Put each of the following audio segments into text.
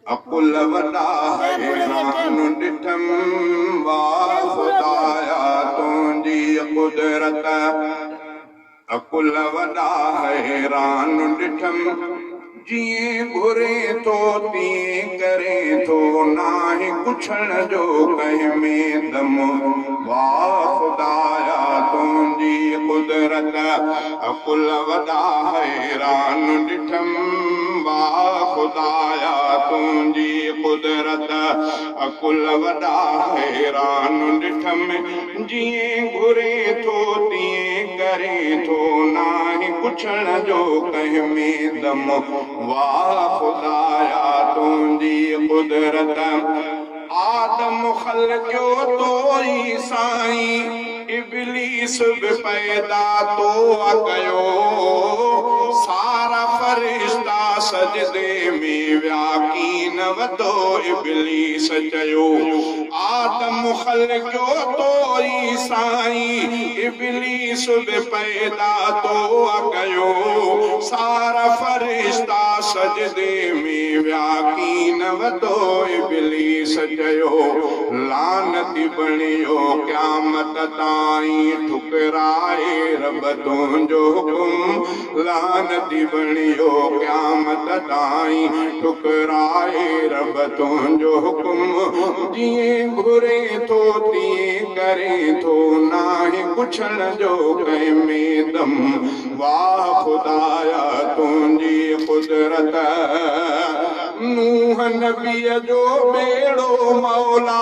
अकुल वॾा हैरान ॾिठम वाह खुदाया तुंहिंजी कुदरत। अकुल वॾा हैरान ॾिठम जीअं घुरे थो तीअं करे थो नाहे पुछण जो कंहिं में दम वाह खुदाया तुंहिंजी कुदरत। अकुल वॾा हैरान ॾिठम वाह खुदाया तुंहिंजी कुदरत। अकुल वॾा हैरान ॾिठम जीअं घुरे थो तीअं करे थो नाहे पुछण जो कंहिं में दम वाह खुदाया तुंहिंजी कुदरत। आदम ख़लक़ियो तो ई साईं इब्लीस बि पैदा तो कयो। सारा फरिश्ता सजदे में व्याकीन वधो इब्लीस चयो। आदम ख़लक़ियो तो ई साईं इब्लीस बि पैदा तो कयो। सारा फरिश्ता सजदे में व्याकीन वधो इब्लीस चयो। लानती बणियो क़यामत ताईं ठुकराए रब तुंहिंजो हुकुम। लानती बणियो क़यामत ताईं ठुकराए रब तुंहिंजो हुकुम। जीअं घुरे थो तीअं करे थो नाहे पुछण जो कंहिं में दम वाह खुदाया तुंहिंजी कुदरत। नूह नबीअ जो बेड़ो मौला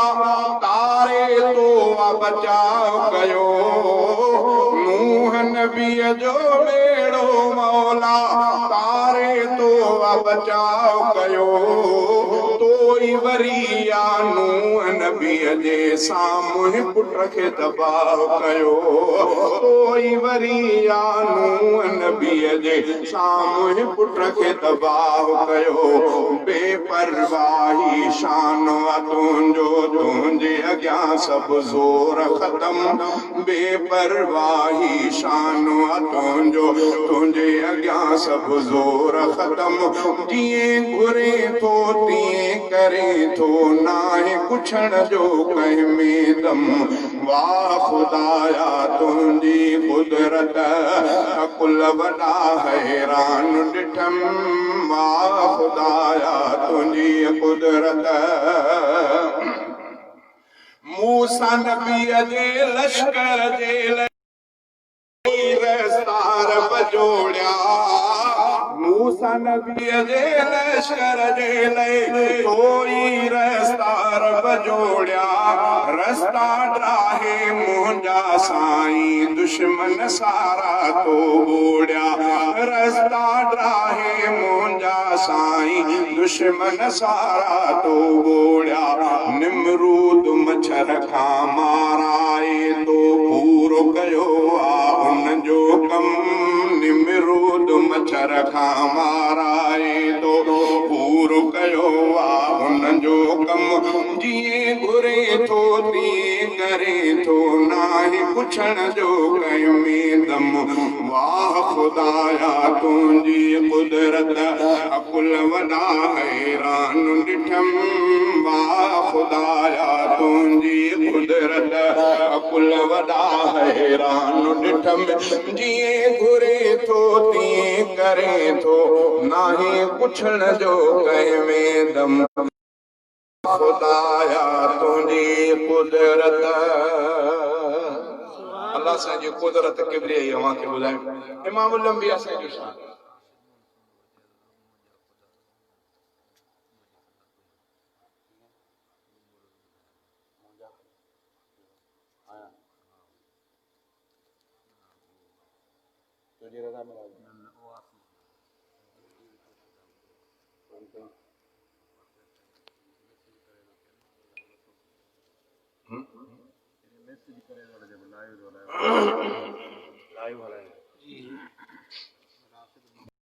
तारे तो बचाव कयो। नूह नबीअ जो बेड़ो मौला तारे तो बचाव कयो। तोई वरी या नूह नबीअ जे साम्हूं पुट खे तबाह कयो। तोई वरी या नूह नबीअ जे साम्हूं पुट खे तबाह कयो। बेपरवाही शान तुंहिंजो तुंहिंजे अॻियां सभु ज़ोर ख़तम। बेपरवाही शान तुंहिंजो तुंहिंजे अॻियां सभु ज़ोर ख़तम। जीअं घुरे थो तीअं करे थो नाहे पुछण जो कंहिं में दम वाह खुदाया तुंहिंजी कुदरत। अकुल वॾा हैरान ॾिठम वाह खुदाया तुंहिंजी कुदरत। मूसा नबीअ जे लश्कर जे रस्तार बजोड़िया। मूसा नबीअ जे लश्कर जे लाइ कोई रस्तार बजोड़िया। रस्ता ड्राहे मुंहिंजा साईं दुश्मन सारा तो ॿोड़िया। रस्ता ड्राहे मुंहिंजा साईं दुश्मन सारा तो ॿोड़िया। निमरूद मच्छर खां माराए तो पूरो कयो आ उन जो कम। निमरूद मच्छर खां माराए तो पूरो कयो आ उन जो कम। जीअं घुरे थो तीअं करे थो नाहे पुछण जो कंहिं में दम वाह खुदाया तुंहिंजी कुदरत। अकुल वॾा हैरान ॾिठम वाह खुदाया तुंहिंजी कुदरत। अकुल वॾा हैरान ॾिठम जीअं घुरे थो तीअं करे थो नाहे पुछण जो कंहिं में दम खुदाया तुंहिंजी कुदरत। अल्लाह असांजी कुदरत किबरियाई अव्हांखे ॿुधायो। इमामुल अंबिया असांजो शान। लाइव हलाए